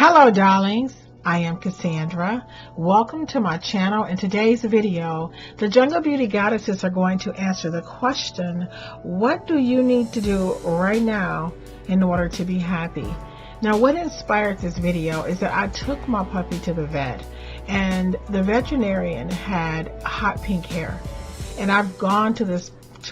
Hello darlings, I am Cassandra. Welcome to my channel. In today's video, the Jungle Beauty Goddesses are going to answer the question, what do you need to do right now in order to be happy? Now, what inspired this video is that I took my puppy to the vet, and the veterinarian had hot pink hair, and I've gone to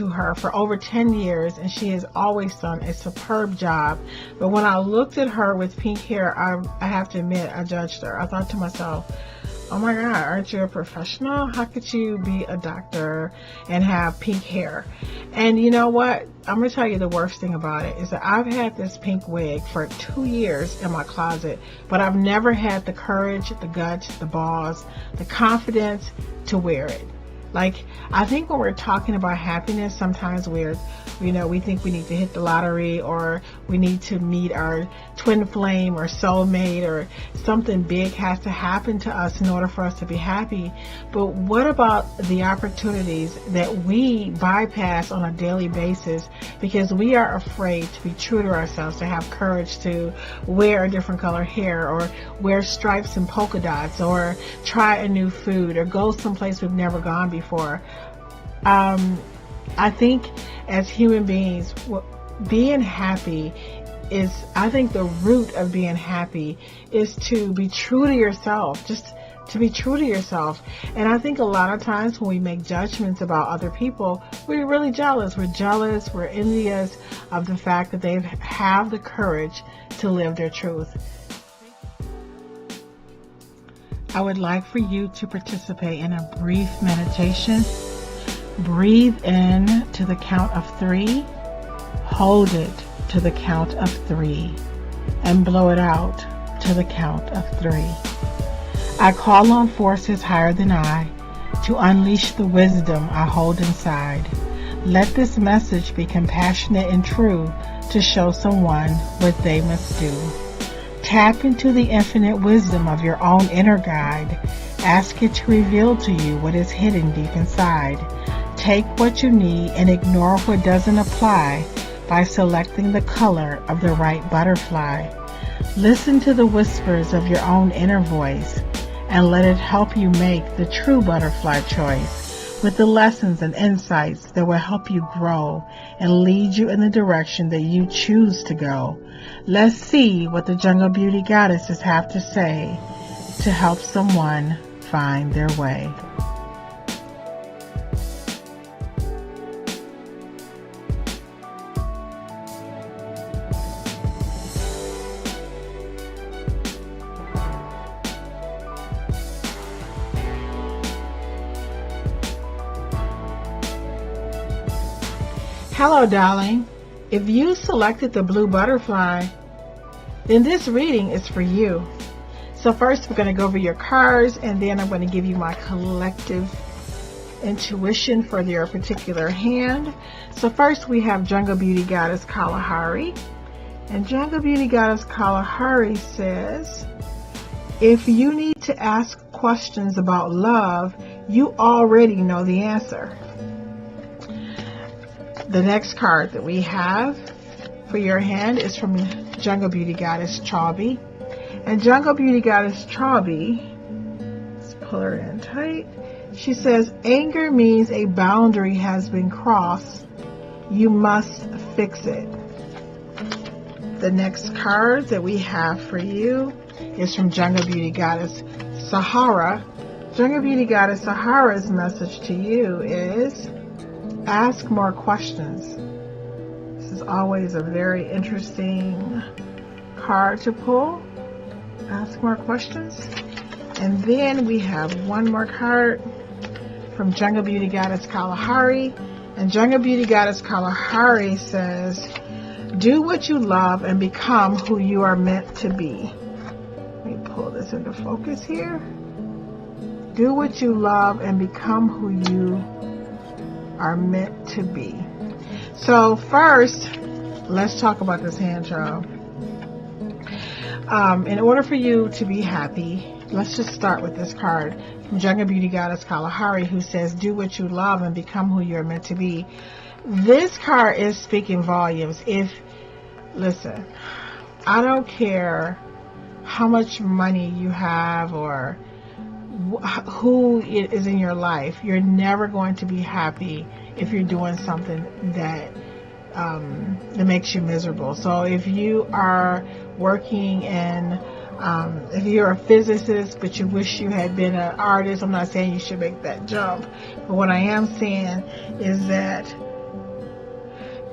her for over 10 years, and she has always done a superb job. But when I looked at her with pink hair, I have to admit, I judged her. I thought to myself, oh my God, aren't you a professional? How could you be a doctor and have pink hair? And you know what? I'm going to tell you the worst thing about it is that I've had this pink wig for 2 years in my closet, but I've never had the courage, the guts, the balls, the confidence to wear it. Like, I think when we're talking about happiness, sometimes we think we need to hit the lottery, or we need to meet our twin flame or soulmate, or something big has to happen to us in order for us to be happy. But what about the opportunities that we bypass on a daily basis because we are afraid to be true to ourselves, to have courage to wear a different color hair, or wear stripes and polka dots, or try a new food, or go someplace we've never gone before? I think as human beings, being happy is, I think the root of being happy is to be true to yourself, just to be true to yourself. And I think a lot of times when we make judgments about other people, we're really jealous. We're jealous, we're envious of the fact that they have the courage to live their truth. I would like for you to participate in a brief meditation. Breathe in to the count of 3, hold it to the count of 3, and blow it out to the count of 3. I call on forces higher than I to unleash the wisdom I hold inside. Let this message be compassionate and true to show someone what they must do. Tap into the infinite wisdom of your own inner guide. Ask it to reveal to you what is hidden deep inside. Take what you need and ignore what doesn't apply by selecting the color of the right butterfly. Listen to the whispers of your own inner voice and let it help you make the true butterfly choice with the lessons and insights that will help you grow and lead you in the direction that you choose to go. Let's see what the Jungle Beauty Goddesses have to say to help someone find their way. Hello darling, if you selected the blue butterfly, then this reading is for you. So first we're going to go over your cards, and then I'm going to give you my collective intuition for your particular hand. So first we have Jungle Beauty Goddess Kalahari, and Jungle Beauty Goddess Kalahari says, if you need to ask questions about love, you already know the answer. The next card that we have for your hand is from Jungle Beauty Goddess Chauby. And Jungle Beauty Goddess Chauby, let's pull her in tight. She says, anger means a boundary has been crossed. You must fix it. The next card that we have for you is from Jungle Beauty Goddess Sahara. Jungle Beauty Goddess Sahara's message to you is, ask more questions. This is always a very interesting card to pull. Ask more questions. And then we have one more card from Jungle Beauty Goddess Kalahari. And Jungle Beauty Goddess Kalahari says, do what you love and become who you are meant to be. Let me pull this into focus here. Do what you love and become who you are meant to be. So first, let's talk about this hand, child. In order for you to be happy, let's just start with this card from Jungle Beauty Goddess Kalahari, who says, do what you love and become who you're meant to be. This card is speaking volumes. Listen, I don't care how much money you have or who is in your life. You're never going to be happy if you're doing something that makes you miserable. So if you are working in if you're a physicist but you wish you had been an artist, I'm not saying you should make that jump, but what I am saying is that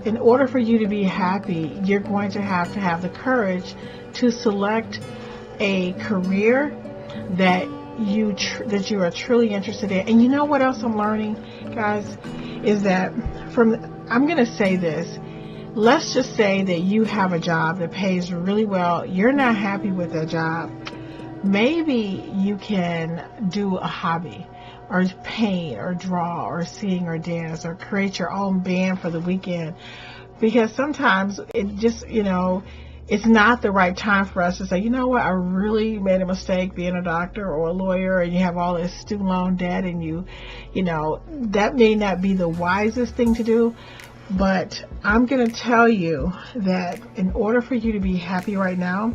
in order for you to be happy, you're going to have the courage to select a career that you are truly interested in. And you know what else I'm learning, guys, is that I'm going to say this. Let's just say that you have a job that pays really well. You're not happy with that job. Maybe you can do a hobby, or paint, or draw, or sing, or dance, or create your own band for the weekend. Because sometimes it just, it's not the right time for us to say, you know what, I really made a mistake being a doctor or a lawyer, and you have all this student loan debt, and that may not be the wisest thing to do. But I'm going to tell you that in order for you to be happy right now,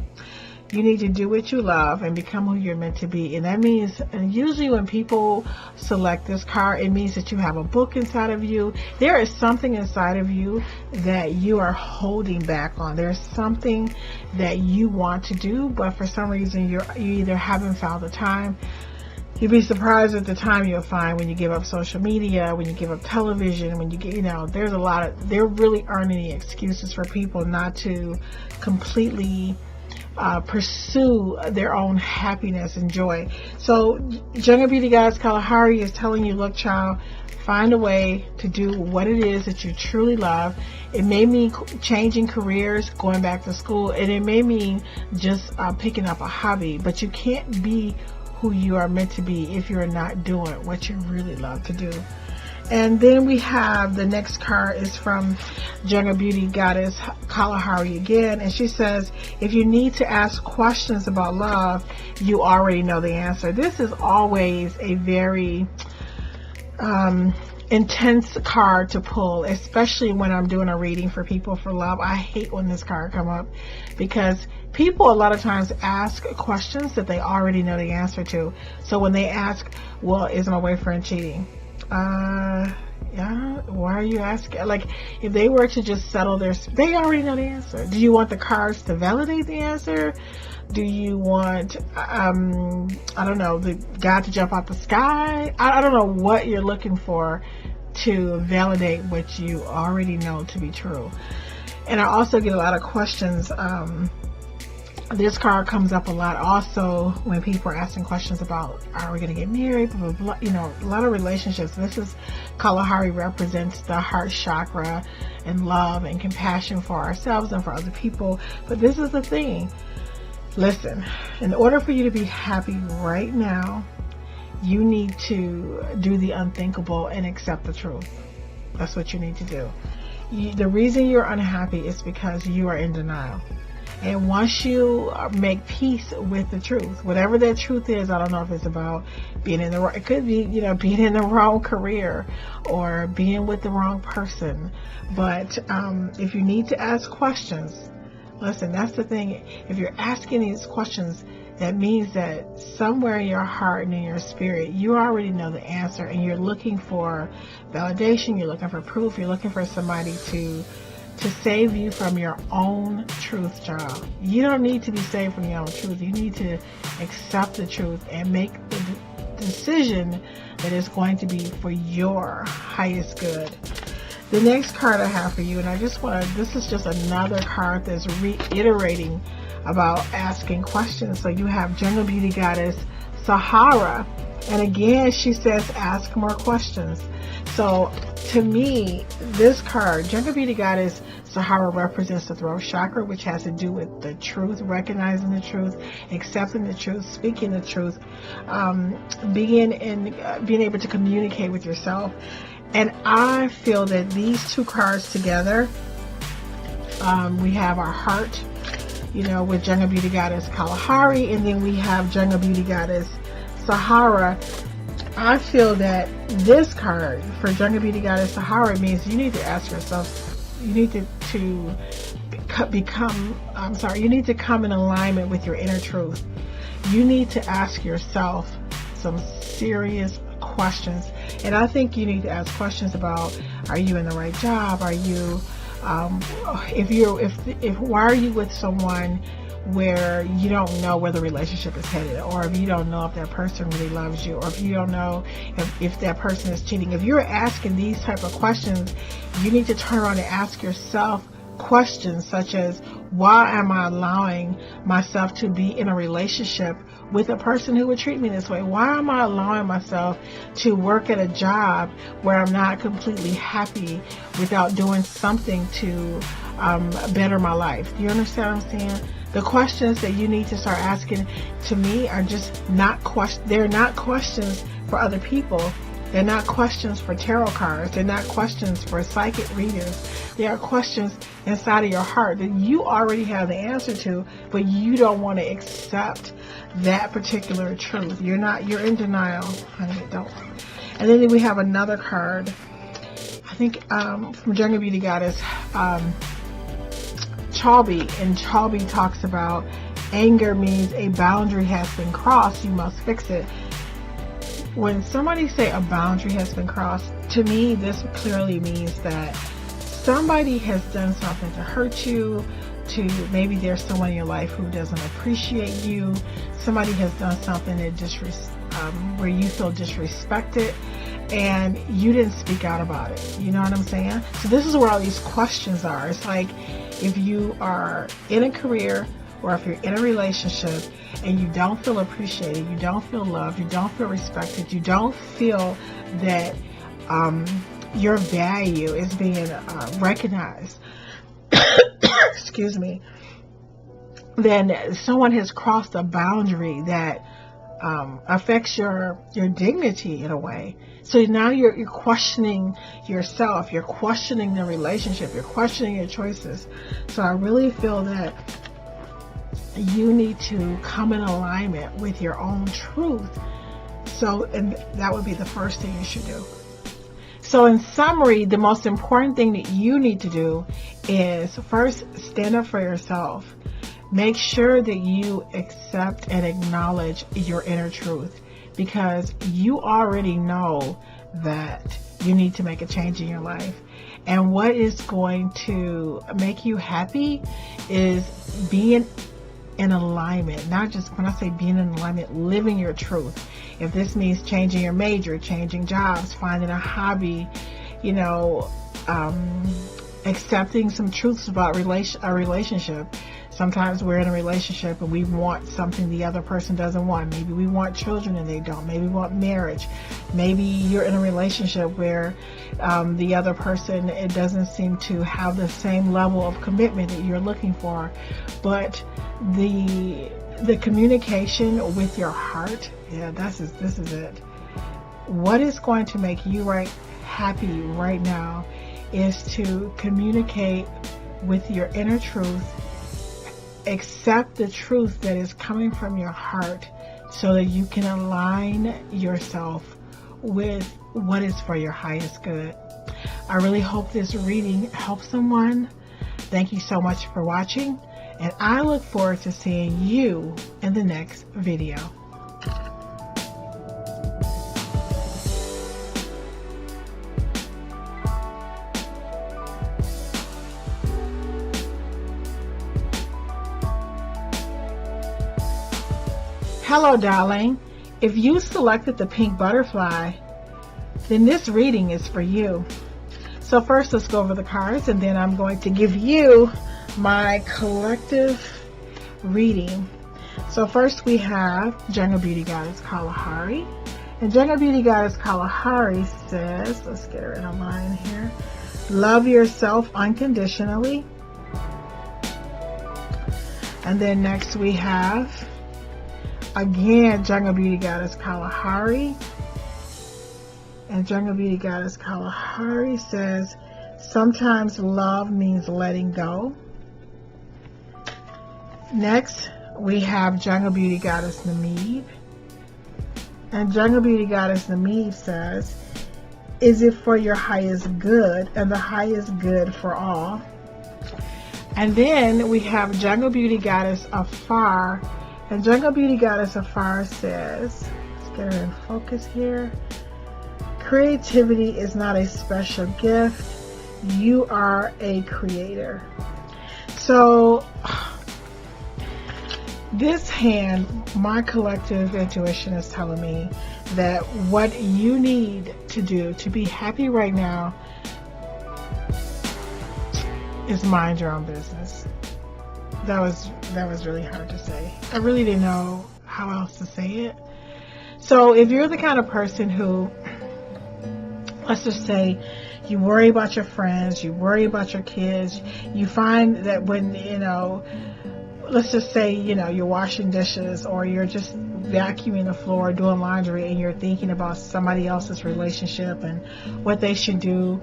you need to do what you love and become who you're meant to be. And that means, and usually when people select this card, it means that you have a book inside of you. There is something inside of you that you are holding back on. There's something that you want to do, but for some reason you either haven't found the time. You'd be surprised at the time you'll find when you give up social media, when you give up television, when you get, there really aren't any excuses for people not to completely pursue their own happiness and joy. So Jungle Beauty Goddess Kalahari is telling you, look, child, find a way to do what it is that you truly love. It may mean changing careers, going back to school, and it may mean just picking up a hobby, but you can't be who you are meant to be if you're not doing what you really love to do. And then we have the next card is from Jungle Beauty Goddess Kalahari again, and she says, if you need to ask questions about love, you already know the answer. This is always a very intense card to pull, especially when I'm doing a reading for people for love. I hate when this card come up, because people a lot of times ask questions that they already know the answer to. So when they ask, well, is my boyfriend cheating? Yeah, why are you asking? Like, if they were to just settle they already know the answer. Do you want the cards to validate the answer? Do you want, I don't know, the God to jump out the sky? I don't know what you're looking for to validate what you already know to be true. And I also get a lot of questions. This card comes up a lot also when people are asking questions about, are we going to get married, blah, blah, blah. A lot of relationships. This is, Kalahari represents the heart chakra and love and compassion for ourselves and for other people. But this is the thing. Listen, in order for you to be happy right now, you need to do the unthinkable and accept the truth. That's what you need to do. The reason you're unhappy is because you are in denial. And once you make peace with the truth, whatever that truth is, I don't know if it's about being in the wrong, it could be, being in the wrong career or being with the wrong person. But if you need to ask questions, listen, that's the thing. If you're asking these questions, that means that somewhere in your heart and in your spirit, you already know the answer, and you're looking for validation, you're looking for proof, you're looking for somebody to save you from your own truth, child. You don't need to be saved from your own truth. You need to accept the truth and make the decision that is going to be for your highest good. The next card I have for you, and this is just another card that's reiterating about asking questions. So you have Jungle Beauty Goddess Sahara, and again she says ask more questions. So to me, this card, Jungle Beauty Goddess Sahara, represents the throat chakra, which has to do with the truth, recognizing the truth, accepting the truth, speaking the truth, being able to communicate with yourself. And I feel that these two cards together, we have our heart, with Jungle Beauty Goddess Kalahari, and then we have Jungle Beauty Goddess Sahara. I feel that this card for Jungle Beauty Goddess Sahara means you need to ask yourself, you need to you need to come in alignment with your inner truth. You need to ask yourself some serious questions. And I think you need to ask questions about, are you in the right job? Are you, why are you with someone where you don't know where the relationship is headed, or if you don't know if that person really loves you, or if you don't know if that person is cheating. If you're asking these type of questions, you need to turn around and ask yourself questions such as, why am I allowing myself to be in a relationship with a person who would treat me this way? Why am I allowing myself to work at a job where I'm not completely happy without doing something to better my life? Do you understand what I'm saying? The questions that you need to start asking, to me, are just not questions. They're not questions for other people. They're not questions for tarot cards. They're not questions for psychic readers. They are questions inside of your heart that you already have the answer to, but you don't want to accept that particular truth. You're in denial, honey. Don't. And then we have another card, I think from Jungle Beauty Goddess, Chalby. And Chalby talks about anger means a boundary has been crossed. You must fix it. When somebody say a boundary has been crossed, to me, this clearly means that somebody has done something to hurt you, maybe there's someone in your life who doesn't appreciate you. Somebody has done something that where you feel disrespected, and you didn't speak out about it. You know what I'm saying? So this is where all these questions are. It's like, if you are in a career, or if you're in a relationship and you don't feel appreciated, you don't feel loved, you don't feel respected, you don't feel that your value is being recognized, excuse me, then someone has crossed a boundary that affects your dignity in a way. So now you're questioning yourself, you're questioning the relationship, you're questioning your choices. So I really feel that you need to come in alignment with your own truth. And that would be the first thing you should do. So in summary, the most important thing that you need to do is first stand up for yourself. Make sure that you accept and acknowledge your inner truth, because you already know that you need to make a change in your life. And what is going to make you happy is being in alignment. Not just, when I say being in alignment, living your truth. If this means changing your major, changing jobs, finding a hobby, accepting some truths about a relationship. Sometimes we're in a relationship and we want something the other person doesn't want. Maybe we want children and they don't. Maybe we want marriage. Maybe you're in a relationship where the other person, it doesn't seem to have the same level of commitment that you're looking for. But the communication with your heart, this is it. What is going to make you happy right now is to communicate with your inner truth. Accept the truth that is coming from your heart so that you can align yourself with what is for your highest good. I really hope this reading helps someone. Thank you so much for watching, and I look forward to seeing you in the next video. Hello, darling. If you selected the pink butterfly, then this reading is for you. So first, let's go over the cards, and then I'm going to give you my collective reading. So first we have Jungle Beauty Goddess Kalahari. And Jungle Beauty Goddess Kalahari says, let's get her in a line here, love yourself unconditionally. And then next we have, again, Jungle Beauty Goddess Kalahari. And Jungle Beauty Goddess Kalahari says, sometimes love means letting go. Next, we have Jungle Beauty Goddess Namib. And Jungle Beauty Goddess Namib says, is it for your highest good and the highest good for all? And then we have Jungle Beauty Goddess Afar. And Jungle Beauty Goddess Afar says, let's get her in focus here. Creativity is not a special gift. You are a creator. So this hand, my collective intuition is telling me that what you need to do to be happy right now is mind your own business. That was really hard to say. I really didn't know how else to say it. So if you're the kind of person who, let's just say, you worry about your friends, you worry about your kids, you find that when, let's just say, you're washing dishes or you're just vacuuming the floor, doing laundry, and you're thinking about somebody else's relationship and what they should do,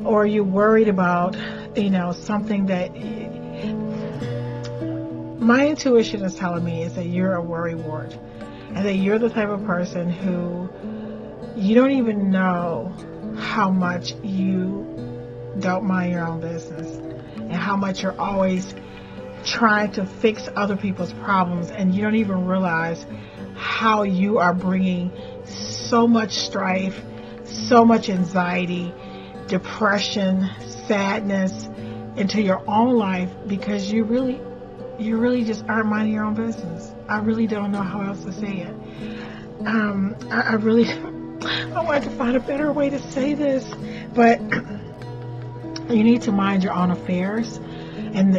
or you're worried about, something that my intuition is telling me is that you're a worrywart, and that you're the type of person who you don't even know how much you don't mind your own business and how much you're always trying to fix other people's problems, and you don't even realize how you are bringing so much strife, so much anxiety, depression, sadness into your own life because you really just aren't minding your own business. I really don't know how else to say it. I wanted to find a better way to say this, but you need to mind your own affairs and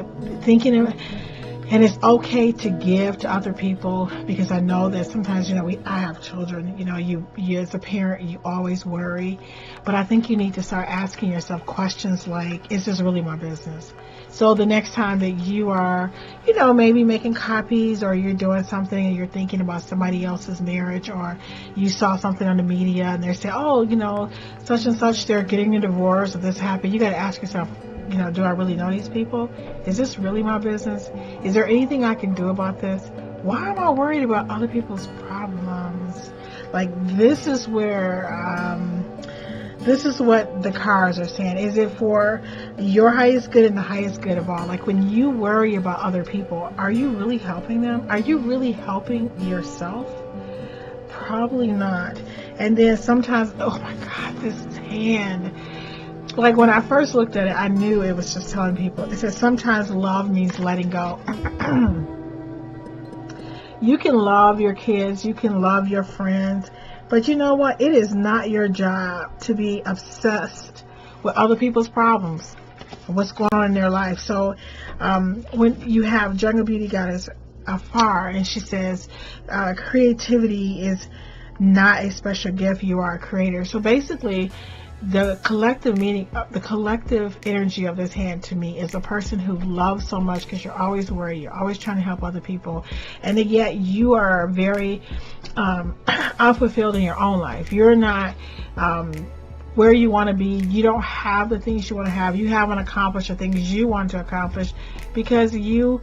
and it's okay to give to other people, because I know that sometimes, I have children, you as a parent, you always worry, but I think you need to start asking yourself questions like, is this really my business? So the next time that you are, maybe making copies, or you're doing something and you're thinking about somebody else's marriage, or you saw something on the media and they're saying, such and such, they're getting a divorce, or this happened, you got to ask yourself, do I really know these people? Is this really my business? Is there anything I can do about this? Why am I worried about other people's problems? Like, this is where, this is what the cards are saying. Is it for your highest good and the highest good of all? Like, when you worry about other people, are you really helping them? Are you really helping yourself? Probably not. And then sometimes, oh my God, this hand. Like, when I first looked at it, I knew it was just telling people. It says sometimes love means letting go. You can love your kids, you can love your friends, but you know what? It is not your job to be obsessed with other people's problems, what's going on in their life. So when you have Jungle Beauty Goddess Afar, and she says creativity is not a special gift, you are a creator. So basically, the collective meaning, the collective energy of this hand to me is a person who loves so much, because you're always worried, you're always trying to help other people, and yet you are very unfulfilled in your own life. You're not where you want to be. You don't have the things you want to have. You haven't accomplished the things you want to accomplish because you're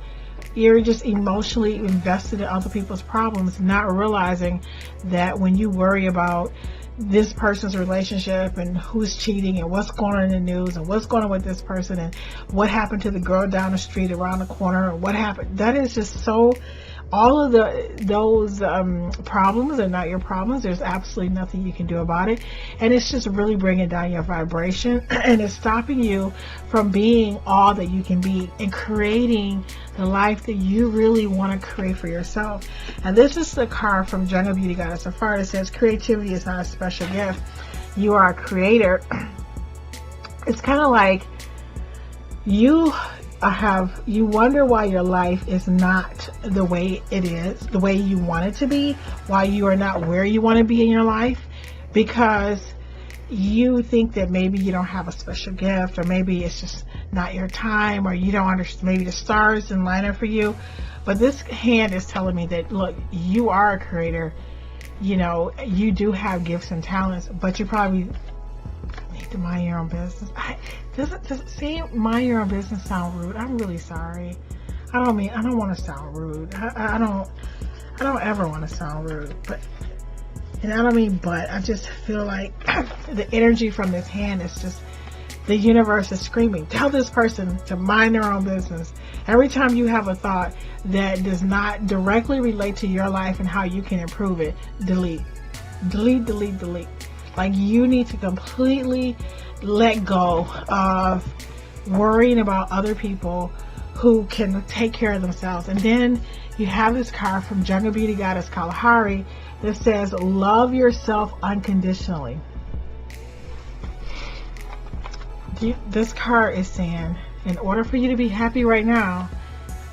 just emotionally invested in other people's problems, not realizing that when you worry about this person's relationship and who's cheating and what's going on in the news and what's going on with this person and what happened to the girl down the street around the corner and what happened, that is just so, all of those problems are not your problems. There's absolutely nothing you can do about it, and it's just really bringing down your vibration, and it's stopping you from being all that you can be and creating the life that you really want to create for yourself. And this is the card from Jungle Beauty Goddess Afar that says creativity is not a special gift, you are a creator. It's kind of like you wonder why your life is not the way it is, the way you want it to be, why you are not where you want to be in your life, because you think that maybe you don't have a special gift, or maybe it's just not your time, or you don't understand, maybe the stars didn't line up for you. But this hand is telling me that, look, you are a creator. You do have gifts and talents, but you probably need to mind your own business. Does saying mind your own business sound rude? I'm really sorry. I don't want to sound rude. I don't ever want to sound rude, but I just feel like the energy from this hand is just The universe is screaming, tell this person to mind their own business. Every time you have a thought that does not directly relate to your life and how you can improve it, delete. Delete, delete, delete. Like, you need to completely let go of worrying about other people who can take care of themselves. And then you have this card from Jungle Beauty Goddess Kalahari that says, love yourself unconditionally. This card is saying, in order for you to be happy right now,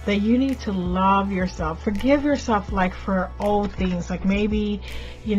that you need to love yourself. Forgive yourself, like, for old things. Like, maybe, you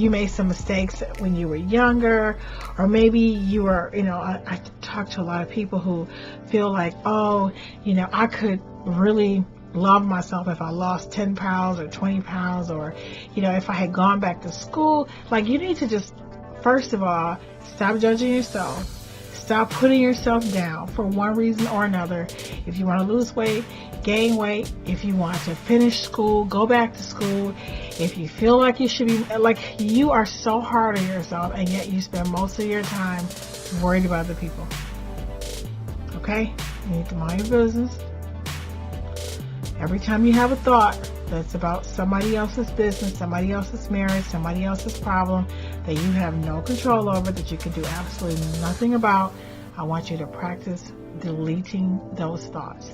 made some mistakes when you were younger, or maybe you were, I talk to a lot of people who feel like, oh, I could really love myself if I lost 10 pounds or 20 pounds, or, if I had gone back to school. Like, you need to just, first of all, stop judging yourself. Stop putting yourself down for one reason or another. If you want to lose weight, gain weight. If you want to finish school, go back to school. If you feel like you should be, like, you are so hard on yourself, and yet you spend most of your time worried about other people. Okay? You need to mind your business. Every time you have a thought that's about somebody else's business, somebody else's marriage, somebody else's problem that you have no control over, that you can do absolutely nothing about, I want you to practice deleting those thoughts.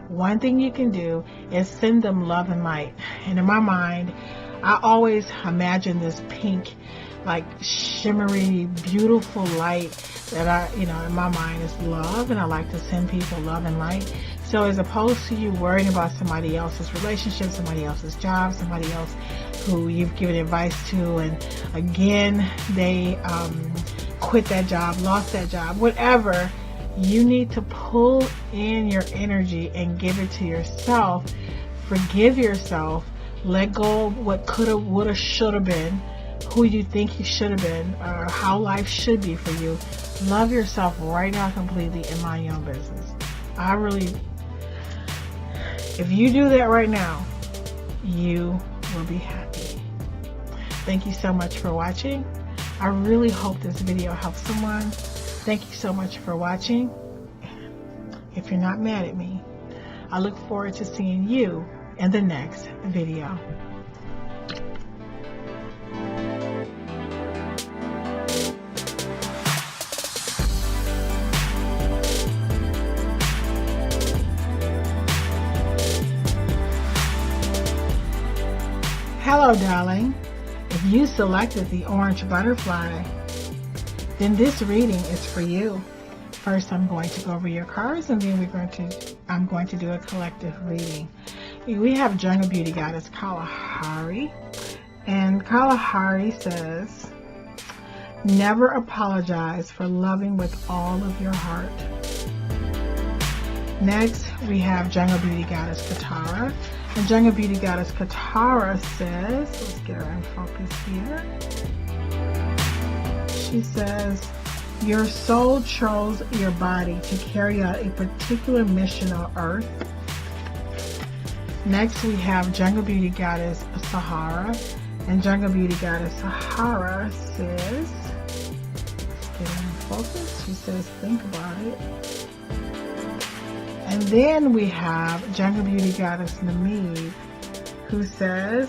One thing you can do is send them love and light. And in my mind, I always imagine this pink, like, shimmery, beautiful light that in my mind is love, and I like to send people love and light. So as opposed to you worrying about somebody else's relationship, somebody else's job, somebody else who you've given advice to, and again, they quit that job, lost that job, whatever, you need to pull in your energy and give it to yourself. Forgive yourself. Let go of what could have, would have, should have been, who you think you should have been, or how life should be for you. Love yourself right now completely and mind your own business. If you do that right now, you will be happy. Thank you so much for watching. I really hope this video helps someone. Thank you so much for watching. If you're not mad at me, I look forward to seeing you in the next video. Hello, darling. If you selected the orange butterfly, then this reading is for you. First, I'm going to go over your cards, and then I'm going to do a collective reading. We have Jungle Beauty Goddess Kalahari, and Kalahari says, never apologize for loving with all of your heart. Next, we have Jungle Beauty Goddess Katara. And Jungle Beauty Goddess Katara says, let's get her in focus here. She says, your soul chose your body to carry out a particular mission on earth. Next, we have Jungle Beauty Goddess Sahara. And Jungle Beauty Goddess Sahara says, let's get her in focus. She says, think about it. And then we have Jungle Beauty Goddess Namib, who says,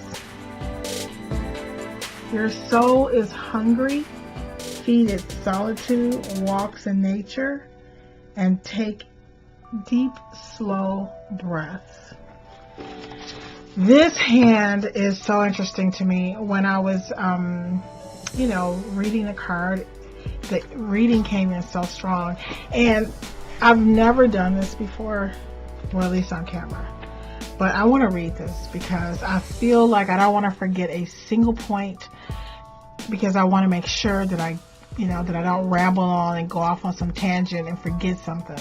your soul is hungry, feed it solitude, walks in nature, and take deep, slow breaths. This hand is so interesting to me. When I was, reading the card, the reading came in so strong. And I've never done this before, well, at least on camera. But I want to read this because I feel like I don't want to forget a single point, because I want to make sure that I don't ramble on and go off on some tangent and forget something.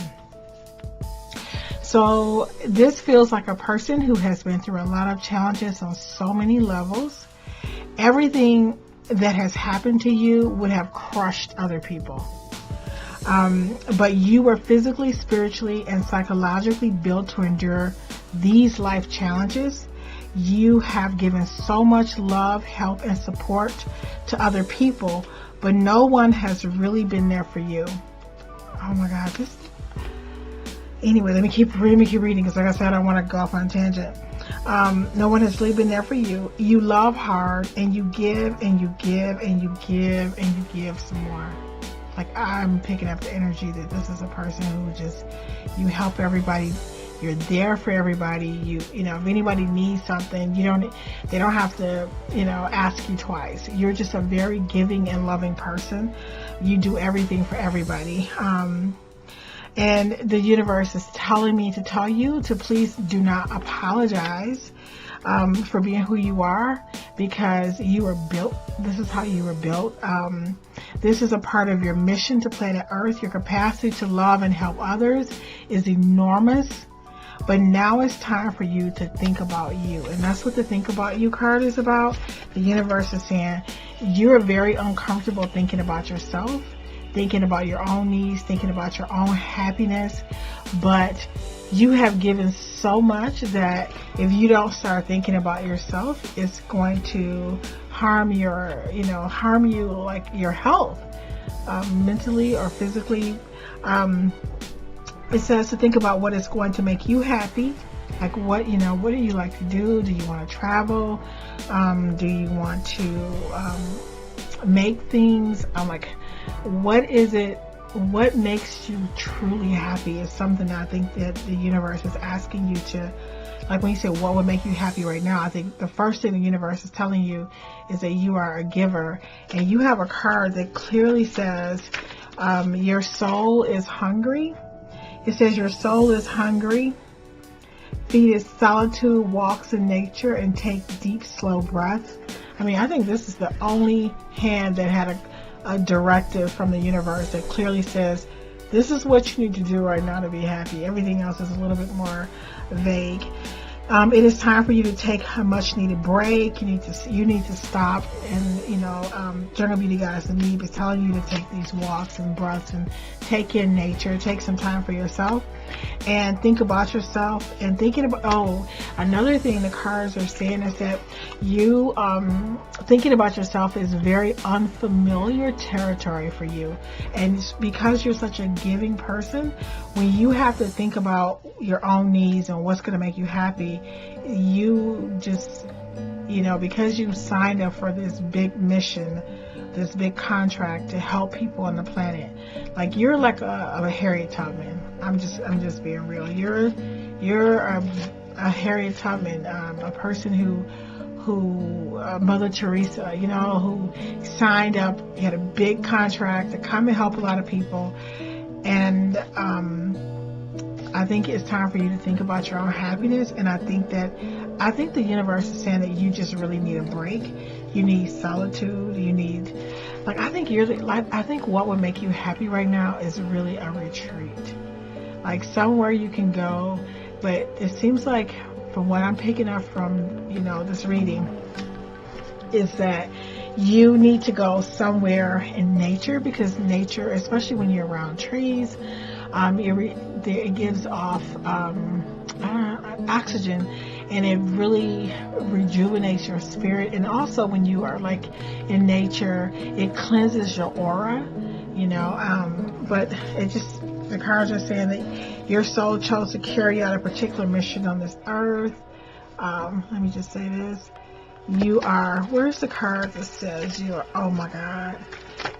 So this feels like a person who has been through a lot of challenges on so many levels. Everything that has happened to you would have crushed other people. But you were physically, spiritually, and psychologically built to endure these life challenges. you have given so much love, help, and support to other people, but no one has really been there for you. Oh my God, anyway, let me keep reading, because like I said, I don't want to go off on a tangent. No one has really been there for you. You love hard, and you give, and you give, and you give, and you give some more. Like, I'm picking up the energy that this is a person who just, you help everybody. You're there for everybody. You know, if anybody needs something, they don't have to, ask you twice. You're just a very giving and loving person. You do everything for everybody. And the universe is telling me to tell you to please do not apologize for being who you are, because you were built. This is how you were built. This is a part of your mission to planet Earth. Your capacity to love and help others is enormous. But now it's time for you to think about you. And that's what the Think About You card is about. The universe is saying you're very uncomfortable thinking about yourself, thinking about your own needs, thinking about your own happiness. But you have given so much that if you don't start thinking about yourself, it's going to harm you, like your health, mentally or physically. It says to think about what is going to make you happy. Like what do you like to do? Do you want to travel? Do you want to make things? What is it? What makes you truly happy is something that I think that the universe is asking you to, like when you say what would make you happy right now, I think the first thing the universe is telling you is that you are a giver. And you have a card that clearly says your soul is hungry. It says your soul is hungry. Feed its solitude, walks in nature, and take deep, slow breaths. I think this is the only hand that had a directive from the universe that clearly says, this is what you need to do right now to be happy. Everything else is a little bit more vague. It is time for you to take a much needed break. You need to stop, and Jungle Beauty Goddess Anib is telling you to take these walks and breaths and take in nature. Take some time for yourself and think about yourself. And another thing the cards are saying is that you thinking about yourself is very unfamiliar territory for you. And because you're such a giving person, when you have to think about your own needs and what's going to make you happy, you just, because you signed up for this big mission, this big contract to help people on the planet, like you're like a Harriet Tubman. I'm just being real. You're a Harriet Tubman, a person who Mother Teresa, who signed up, had a big contract to come and help a lot of people. And I think it's time for you to think about your own happiness. And I think the universe is saying that you just really need a break. You need solitude. You need, I think what would make you happy right now is really a retreat, like somewhere you can go. But it seems like, from what I'm picking up from, this reading, is that you need to go somewhere in nature, because nature, especially when you're around trees, it gives off oxygen, and it really rejuvenates your spirit. And also when you are in nature, it cleanses your aura, but the cards are saying that your soul chose to carry out a particular mission on this earth. Let me just say this. Where's the card that says oh my God.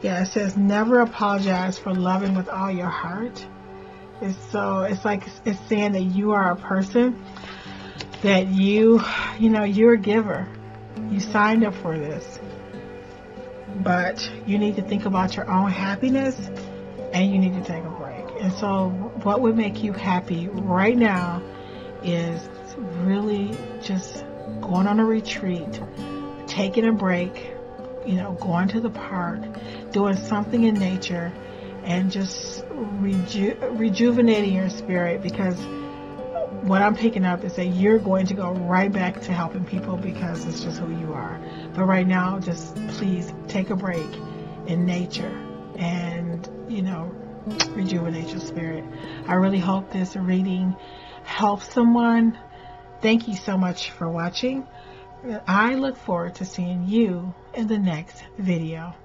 Yeah, it says never apologize for loving with all your heart. It's saying that you are a person that you're a giver. You signed up for this. But you need to think about your own happiness, and you need to take a break. And so what would make you happy right now is really just going on a retreat, taking a break, going to the park, doing something in nature, and just rejuvenating your spirit. Because what I'm picking up is that you're going to go right back to helping people, because it's just who you are. But right now, just please take a break in nature and, rejuvenate your spirit. I really hope this reading helps someone Thank you so much for watching. I look forward to seeing you in the next video.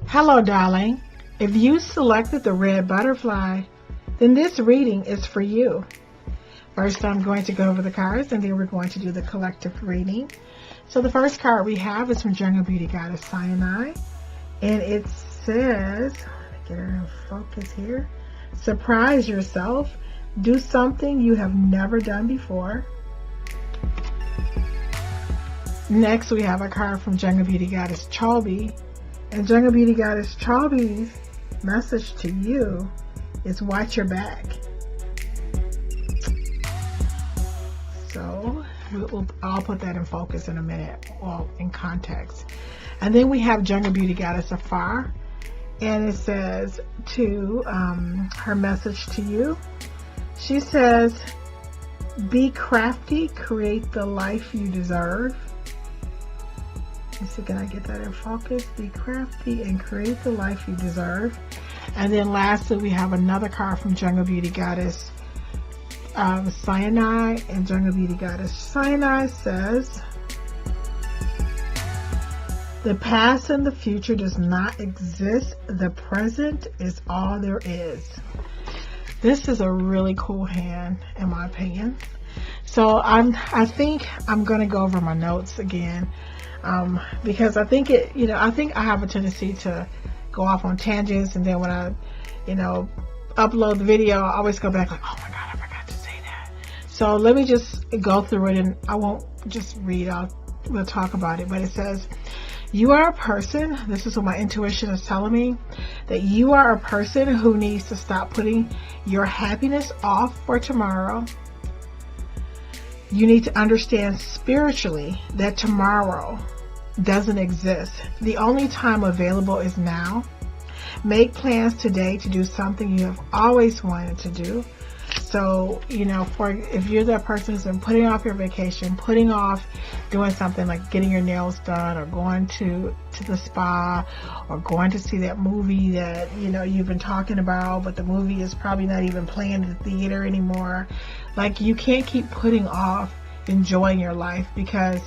Hello, darling. If you selected the red butterfly, then this reading is for you. First, I'm going to go over the cards, and then we're going to do the collective reading. So the first card we have is from Jungle Beauty Goddess Sinai, and it says, let me get her in focus here, surprise yourself. Do something you have never done before. Next, we have a card from Jungle Beauty Goddess Chalby. And Jungle Beauty Goddess Chalby's message to you is watch your back. So I'll put that in focus in a minute, well, in context. And then we have Jungle Beauty Goddess Afar, and it says to her message to you. She says, be crafty, create the life you deserve. Let's see, can I get that in focus? Be crafty and create the life you deserve. And then lastly, we have another card from Jungle Beauty Goddess Sinai. And Jungle Beauty Goddess Sinai says, the past and the future does not exist. The present is all there is. This is a really cool hand, in my opinion. So I think I'm going to go over my notes again. Because I think I think I have a tendency to go off on tangents, and then when I, upload the video, I always go back like, oh my God, I forgot to say that. So let me just go through it, and I won't just read, we'll talk about it. But it says, you are a person, this is what my intuition is telling me, that you are a person who needs to stop putting your happiness off for tomorrow. You need to understand spiritually that tomorrow doesn't exist. The only time available is now. Make plans today to do something you have always wanted to do. So, if you're that person who's been putting off your vacation, putting off doing something like getting your nails done, or going to the spa, or going to see that movie that, you've been talking about, but the movie is probably not even playing at the theater anymore. Like, you can't keep putting off enjoying your life, because,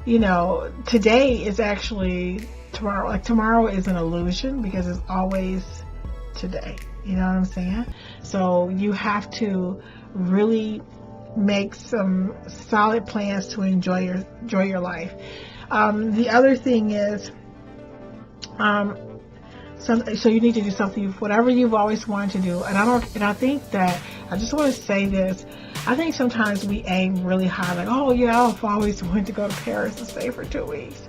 today is actually tomorrow. Like, tomorrow is an illusion, because it's always today. You know what I'm saying? So you have to really make some solid plans to enjoy your life. The other thing is, so you need to do something, whatever you've always wanted to do. And I think that, I just want to say this, I think sometimes we aim really high, like, oh yeah, I've always wanted to go to Paris and stay for 2 weeks.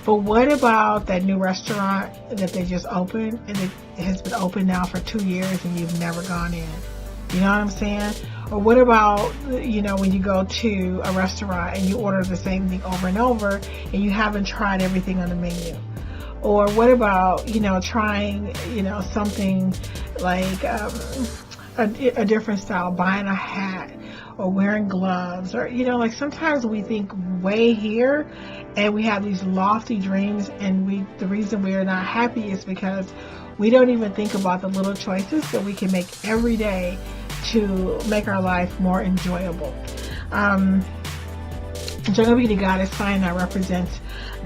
But what about that new restaurant that they just opened, and it has been open now for 2 years, and you've never gone in? You know what I'm saying? Or what about, when you go to a restaurant and you order the same thing over and over, and you haven't tried everything on the menu? Or what about, trying, something like a different style, buying a hat, or wearing gloves, or, like, sometimes we think way here, and we have these lofty dreams, and the reason we're not happy is because we don't even think about the little choices that we can make every day to make our life more enjoyable. Jungle Beauty Goddess Sinai represents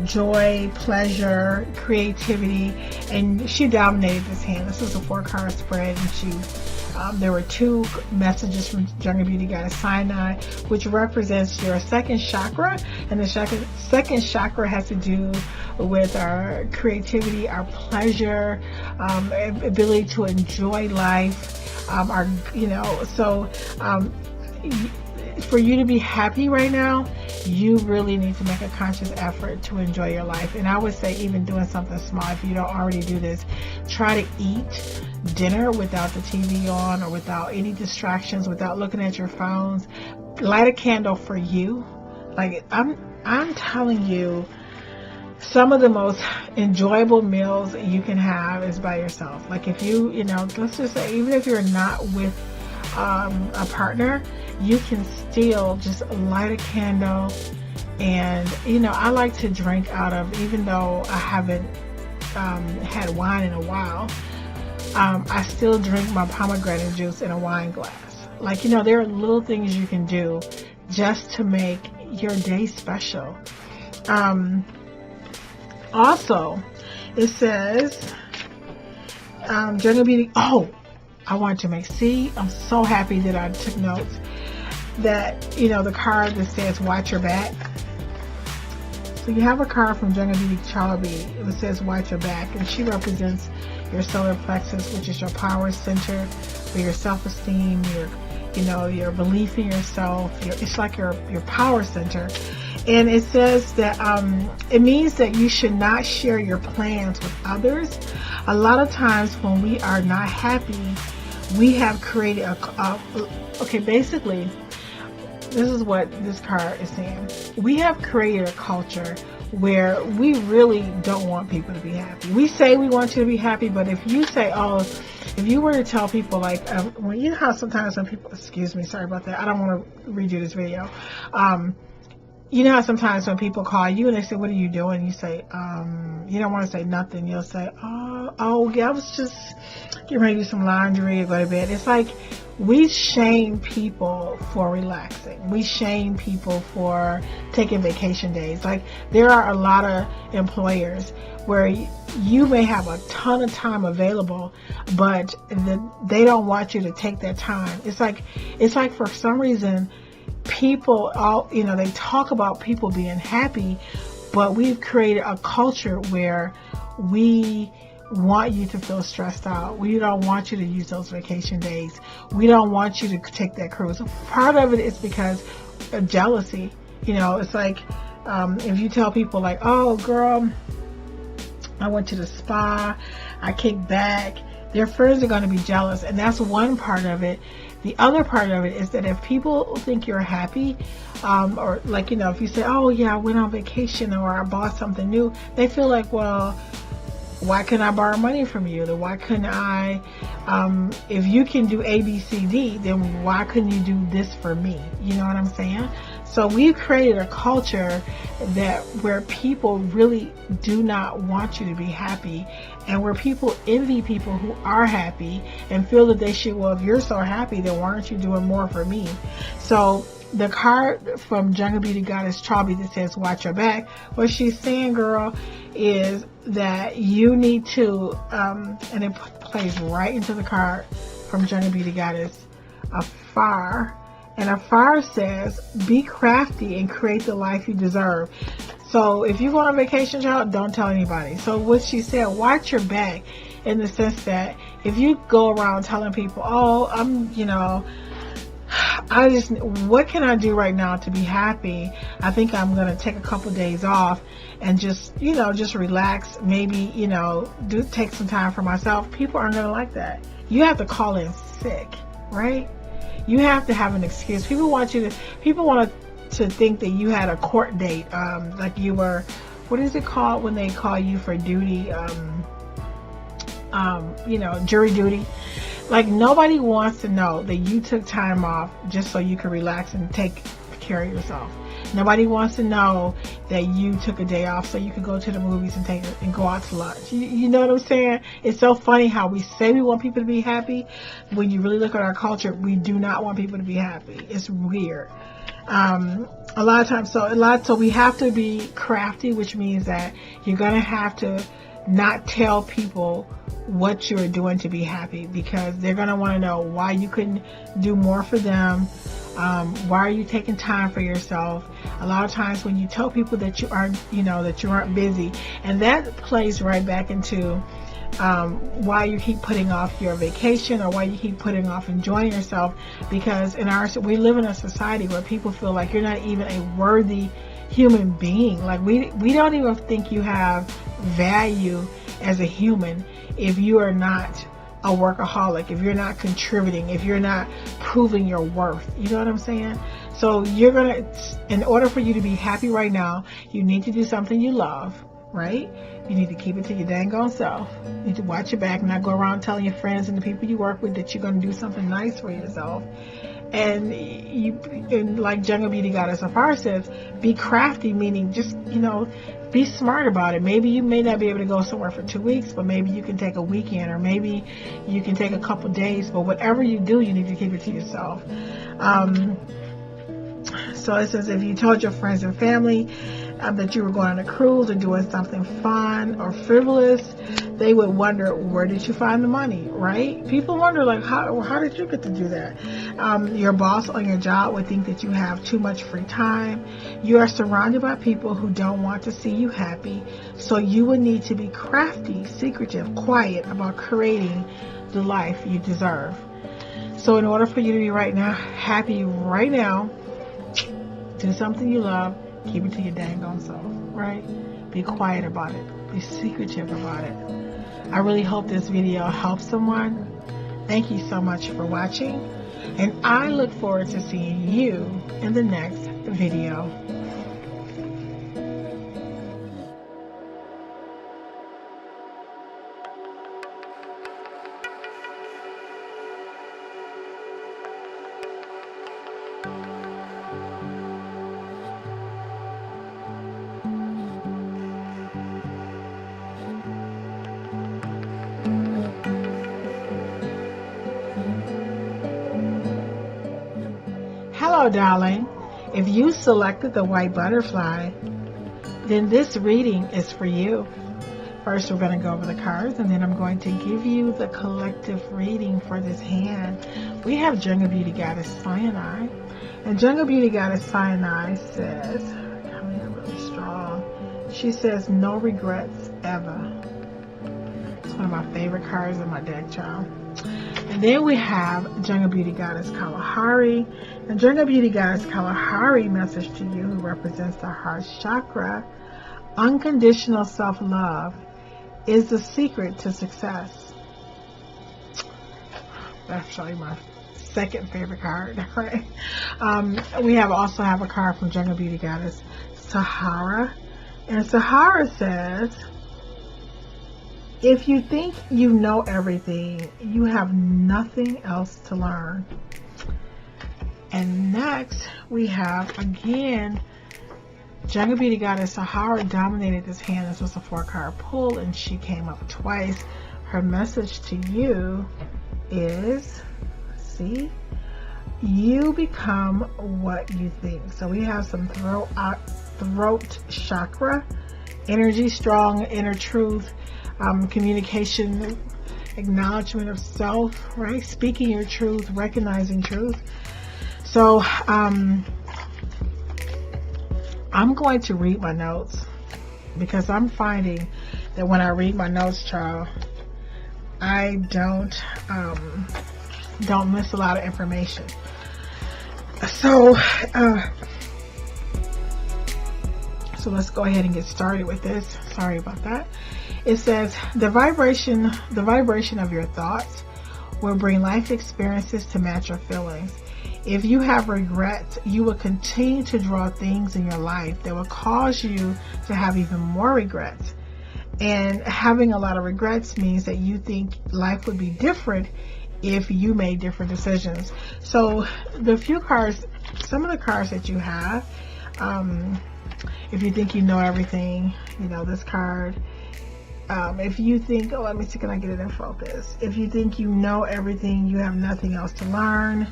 joy, pleasure, creativity, and she dominated this hand. This is a 4-card spread, and there were 2 messages from Jungle Beauty Goddess Sinai, which represents your second chakra, and the second chakra has to do with our creativity, our pleasure, ability to enjoy life, for you to be happy right now, you really need to make a conscious effort to enjoy your life. And I would say, even doing something small, if you don't already do this, try to eat dinner without the TV on, or without any distractions, without looking at your phones. Light a candle for you. Like, I'm telling you, some of the most enjoyable meals you can have is by yourself. Like, if you, let's just say, even if you're not with a partner, you can still just light a candle. And I like to drink out of, even though I haven't had wine in a while, I still drink my pomegranate juice in a wine glass. Like, you know, there are little things you can do just to make your day special. Also, it says, Jungle Beauty, oh, I wanted to I'm so happy that I took notes that, you know, the card that says watch your back. So you have a card from Jungle Beauty Charlie. It says watch your back, and she represents your solar plexus, which is your power center for your self-esteem, your belief in yourself. It's like your power center. And it says that it means that you should not share your plans with others. A lot of times when we are not happy, we have created basically, this is what this card is saying. We have created a culture where we really don't want people to be happy. We say we want you to be happy, but if you say, if you were to tell people, like, well, you know how sometimes when people, excuse me, sorry about that, I don't want to redo this video. You know how sometimes when people call you and they say, what are you doing? You say, you don't want to say nothing. You'll say, oh yeah, I was just getting ready to do some laundry or go to bed. It's like we shame people for relaxing. We shame people for taking vacation days. Like, there are a lot of employers where you may have a ton of time available, but they don't want you to take that time. It's like for some reason, people, they talk about people being happy, but we've created a culture where we want you to feel stressed out. We don't want you to use those vacation days. We don't want you to take that cruise. Part of it is because of jealousy. You know, it's like if you tell people like, oh girl, I went to the spa, I kicked back, their friends are going to be jealous, and that's one part of it. The other part of it is that if people think you're happy, or like, you know, if you say, oh yeah, I went on vacation or I bought something new, they feel like, well, why couldn't I borrow money from you? Then why couldn't I, if you can do A, B, C, D, then why couldn't you do this for me? You know what I'm saying? So we've created a culture where people really do not want you to be happy, and where people envy people who are happy and feel that they should, well, if you're so happy, then why aren't you doing more for me? So the card from Jungle Beauty Goddess Charlie that says watch your back, what she's saying, girl, is that you need to, and it plays right into the card from Jungle Beauty Goddess, a fire. And a fire says, be crafty and create the life you deserve. So if you go on vacation, child, don't tell anybody. So what she said, watch your back, in the sense that if you go around telling people, oh, what can I do right now to be happy? I think I'm going to take a couple days off and just relax. Maybe, take some time for myself. People aren't going to like that. You have to call in sick, right? You have to have an excuse. People want to think that you had a court date, like you were, what is it called when they call you for duty? Jury duty. Like, nobody wants to know that you took time off just so you could relax and take care of yourself. Nobody wants to know that you took a day off so you could go to the movies and go out to lunch. You know what I'm saying? It's so funny how we say we want people to be happy. When you really look at our culture, we do not want people to be happy. It's weird. A lot of times, so we have to be crafty, which means that you're going to have to not tell people what you're doing to be happy, because they're going to want to know why you couldn't do more for them. Why are you taking time for yourself? A lot of times when you tell people that you aren't busy, and that plays right back into why you keep putting off your vacation, or why you keep putting off enjoying yourself, because we live in a society where people feel like you're not even a worthy human being. Like, we don't even think you have value as a human if you are not a workaholic, if you're not contributing, if you're not proving your worth. You know what I'm saying? So in order for you to be happy right now, you need to do something you love, right? You need to keep it to your dang on self. You need to watch your back, not go around telling your friends and the people you work with that you're going to do something nice for yourself. And and like Jungle Beauty Goddess Afar says, be crafty, meaning just, be smart about it. Maybe you may not be able to go somewhere for 2 weeks, but maybe you can take a weekend, or maybe you can take a couple days. But whatever you do, you need to keep it to yourself. So it says, if you told your friends and family that you were going on a cruise or doing something fun or frivolous, they would wonder, where did you find the money, right? People wonder, like, how did you get to do that? Your boss on your job would think that you have too much free time. You are surrounded by people who don't want to see you happy, so you would need to be crafty, secretive, quiet about creating the life you deserve. So in order for you to be happy right now, do something you love. Keep it to your dang on self, right? Be quiet about it. Be secretive about it. I really hope this video helps someone. Thank you so much for watching, and I look forward to seeing you in the next video. Hello, darling. If you selected the white butterfly, then this reading is for you. First, we're going to go over the cards, and then I'm going to give you the collective reading for this hand. We have Jungle Beauty Goddess Cyanide. And Jungle Beauty Goddess Cyanide says, coming in really strong, she says, no regrets ever. It's one of my favorite cards in my deck, child. And then we have Jungle Beauty Goddess Kalahari. And Jungle Beauty Goddess Kalahari message to you, who represents the heart chakra. Unconditional self-love is the secret to success. That's actually my second favorite card, right? We also have a card from Jungle Beauty Goddess Sahara. And Sahara says, if you think you know everything, you have nothing else to learn. And next, we have, again, Jungle Beauty Goddess Sahara dominated this hand. This was a 4-card pull, and she came up twice. Her message to you is, see, you become what you think. So we have some throat chakra energy, strong inner truth, communication, acknowledgement of self, right? Speaking your truth, recognizing truth. So I'm going to read my notes, because I'm finding that when I read my notes, child, I don't miss a lot of information. So let's go ahead and get started with this. Sorry about that. It says, the vibration of your thoughts will bring life experiences to match your feelings. If you have regrets, you will continue to draw things in your life that will cause you to have even more regrets. And having a lot of regrets means that you think life would be different if you made different decisions. So some of the cards that you have, if you think you know everything, this card. If you think, let me see, can I get it in focus? If you think you know everything, you have nothing else to learn.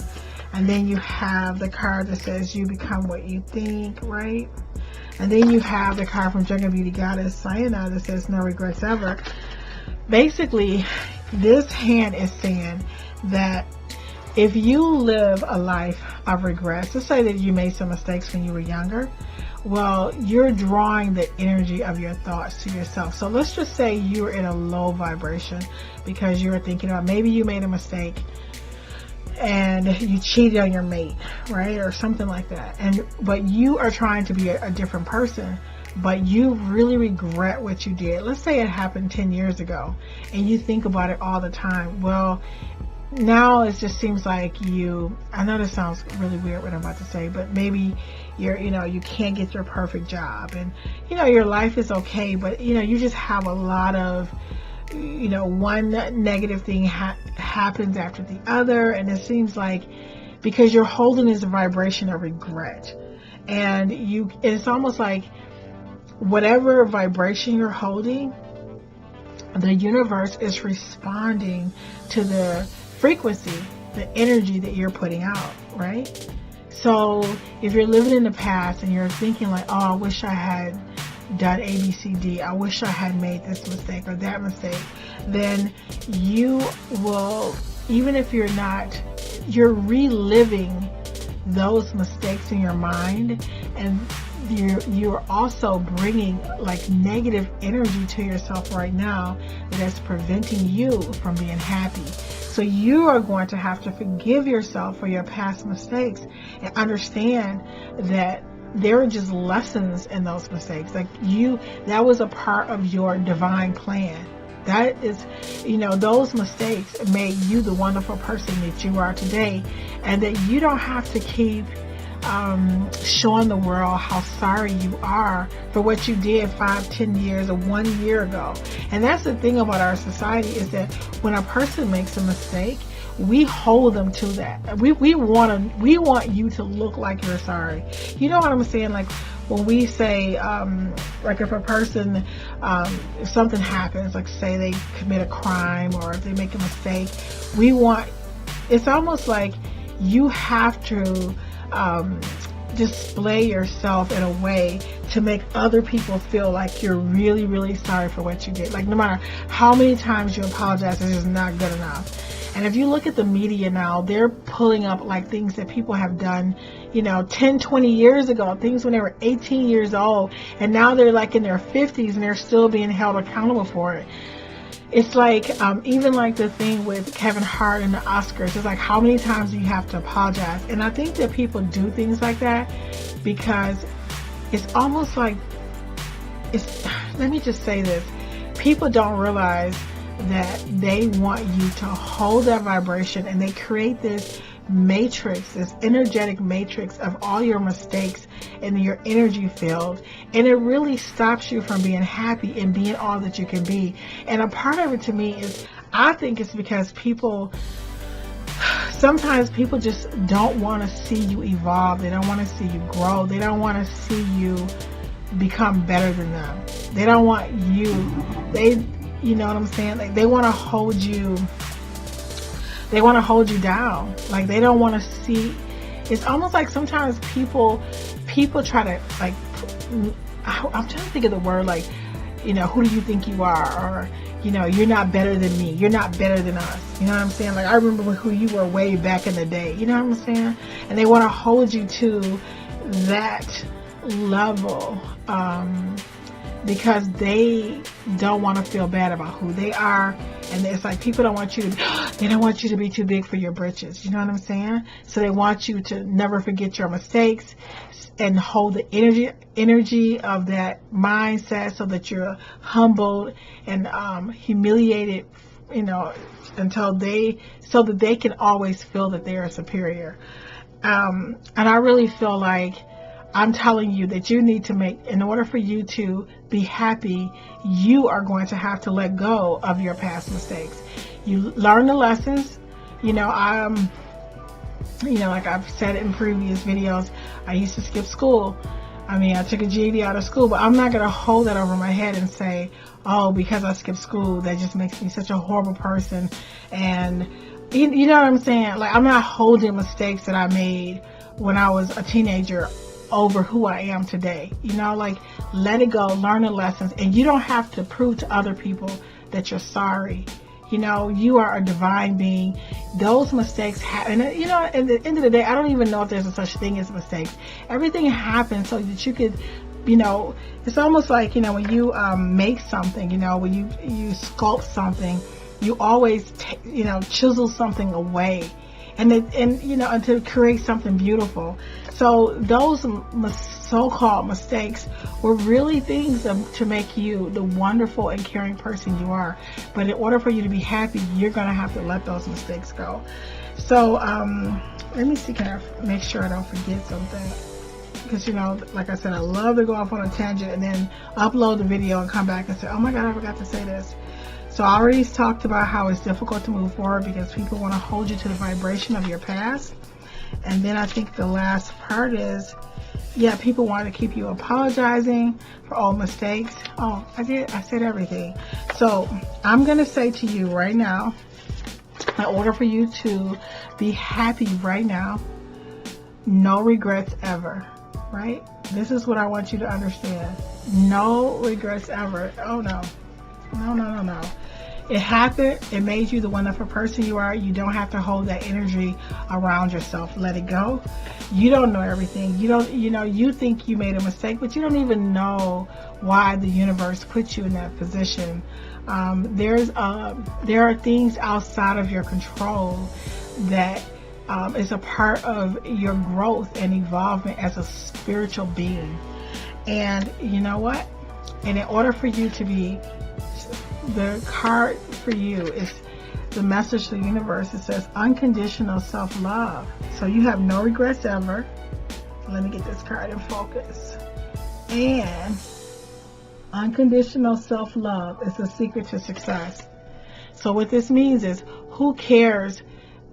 And then you have the card that says you become what you think, right? And then you have the card from Jungle Beauty Goddess Cyanide that says no regrets ever. Basically, this hand is saying that if you live a life of regrets, let's say that you made some mistakes when you were younger, well, you're drawing the energy of your thoughts to yourself. So let's just say you're in a low vibration because you're thinking about, maybe you made a mistake and you cheated on your mate, right? Or something like that. But you are trying to be a different person, but you really regret what you did. Let's say it happened 10 years ago and you think about it all the time. Well, now it just seems like I know this sounds really weird what I'm about to say, but maybe you can't get your perfect job, and your life is okay, but you just have a lot of one negative thing happens after the other, and it seems like because you're holding this vibration of regret. And it's almost like whatever vibration you're holding, the universe is responding to the frequency, the energy that you're putting out, right? So if you're living in the past and you're thinking like, oh, I wish I had done A, B, C, D, I wish I had made this mistake or that mistake, then you will, even if you're not, you're reliving those mistakes in your mind, and you're also bringing like negative energy to yourself right now that's preventing you from being happy. So you are going to have to forgive yourself for your past mistakes and understand that there are just lessons in those mistakes. Like that was a part of your divine plan. That is, those mistakes made you the wonderful person that you are today, and that you don't have to keep showing the world how sorry you are for what you did 5, 10 years or 1 year ago. And that's the thing about our society, is that when a person makes a mistake, we hold them to that. We want you to look like you're sorry. You know what I'm saying? Like when we say, like if a person, if something happens, like say they commit a crime or if they make a mistake, it's almost like you have to display yourself in a way to make other people feel like you're really, really sorry for what you did. Like no matter how many times you apologize, it's just not good enough. And if you look at the media now, they're pulling up like things that people have done, 10, 20 years ago, things when they were 18 years old, and now they're like in their 50s and they're still being held accountable for it. It's like, even like the thing with Kevin Hart and the Oscars, it's like, how many times do you have to apologize? And I think that people do things like that because it's almost like, let me just say this, people don't realize that they want you to hold that vibration, and they create this matrix, this energetic matrix of all your mistakes in your energy field, and it really stops you from being happy and being all that you can be. And a part of it to me is, I think it's because sometimes people just don't want to see you evolve. They don't want to see you grow. They don't want to see you become better than them. They don't want you, you know what I'm saying? Like they want to hold you down. Like they don't want to see. It's almost like sometimes people try to like, I'm trying to think of the word, like, who do you think you are? Or, you're not better than me. You're not better than us. You know what I'm saying? Like I remember who you were way back in the day. You know what I'm saying? And they want to hold you to that level, because they don't want to feel bad about who they are. And it's like people don't want you to be too big for your britches. You know what I'm saying? So they want you to never forget your mistakes and hold the energy of that mindset, so that you're humbled and humiliated, so that they can always feel that they are superior. And I really feel like I'm telling you that you need to in order for you to be happy, you are going to have to let go of your past mistakes. You learn the lessons. Like I've said in previous videos, I used to skip school. I took a GED out of school, but I'm not going to hold that over my head and say, oh, because I skipped school, that just makes me such a horrible person. And you know what I'm saying? Like I'm not holding mistakes that I made when I was a teenager over who I am today. Like let it go, learn the lessons, and you don't have to prove to other people that you're sorry. You are a divine being. Those mistakes happen. And at the end of the day, I don't even know if there's a such thing as mistakes. Everything happens so that you could, it's almost like, when you make something, when you sculpt something, you always, chisel something away. And to create something beautiful. So those so-called mistakes were really things to make you the wonderful and caring person you are. But in order for you to be happy, you're going to have to let those mistakes go. So let me see, can I make sure I don't forget something? Because, like I said, I love to go off on a tangent and then upload the video and come back and say, oh my God, I forgot to say this. So I already talked about how it's difficult to move forward because people want to hold you to the vibration of your past. And then I think the last part is, yeah, people want to keep you apologizing for all mistakes. Oh, I said everything. So I'm going to say to you right now, in order for you to be happy right now, no regrets ever, right? This is what I want you to understand. No regrets ever. Oh, no. No. It happened. It made you the wonderful person you are. You don't have to hold that energy around yourself. Let it go. You don't know everything. You think you made a mistake, but you don't even know why the universe put you in that position. There are things outside of your control that is a part of your growth and evolvement as a spiritual being. And you know what? And in order for you to be, the card for you is the message to the universe. It says unconditional self-love. So you have no regrets ever. Let me get this card in focus. And unconditional self-love is the secret to success. So what this means is, who cares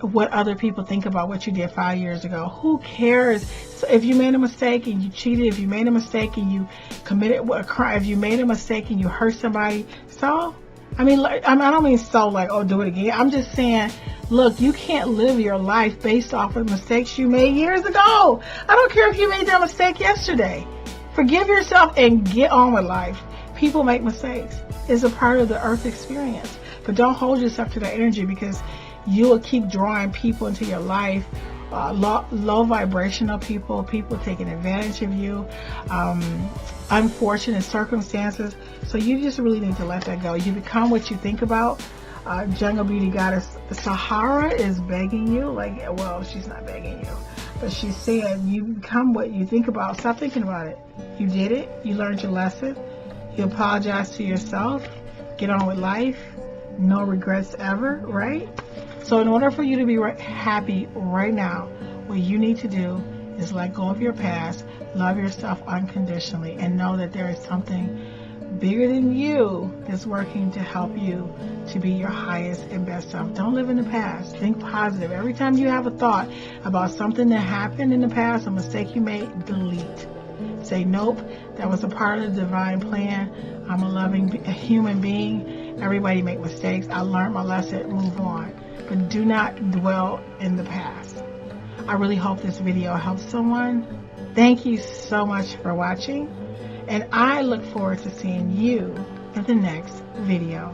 what other people think about what you did 5 years ago? Who cares? So if you made a mistake and you cheated, if you made a mistake and you committed a crime, if you made a mistake and you hurt somebody, so I don't mean so like, oh, do it again. I'm just saying, look, you can't live your life based off of mistakes you made years ago. I don't care if you made that mistake yesterday. Forgive yourself and get on with life. People make mistakes. It's a part of the earth experience. But don't hold yourself to that energy, because you will keep drawing people into your life, low vibrational people taking advantage of you, unfortunate circumstances. So you just really need to let that go. You become what you think about. Jungle Beauty Goddess Sahara is begging you, well, she's not begging you, but she's saying you become what you think about. Stop thinking about it. You did it. You learned your lesson. You apologize to yourself. Get on with life. No regrets ever, right? So in order for you to be happy right now, what you need to do is let go of your past, love yourself unconditionally, and know that there is something bigger than you that's working to help you to be your highest and best self. Don't live in the past. Think positive. Every time you have a thought about something that happened in the past, a mistake you made, delete. Say, nope, that was a part of the divine plan. I'm a loving human being. Everybody make mistakes. I learned my lesson. Move on. But do not dwell in the past. I really hope this video helps someone. Thank you so much for watching, and I look forward to seeing you in the next video.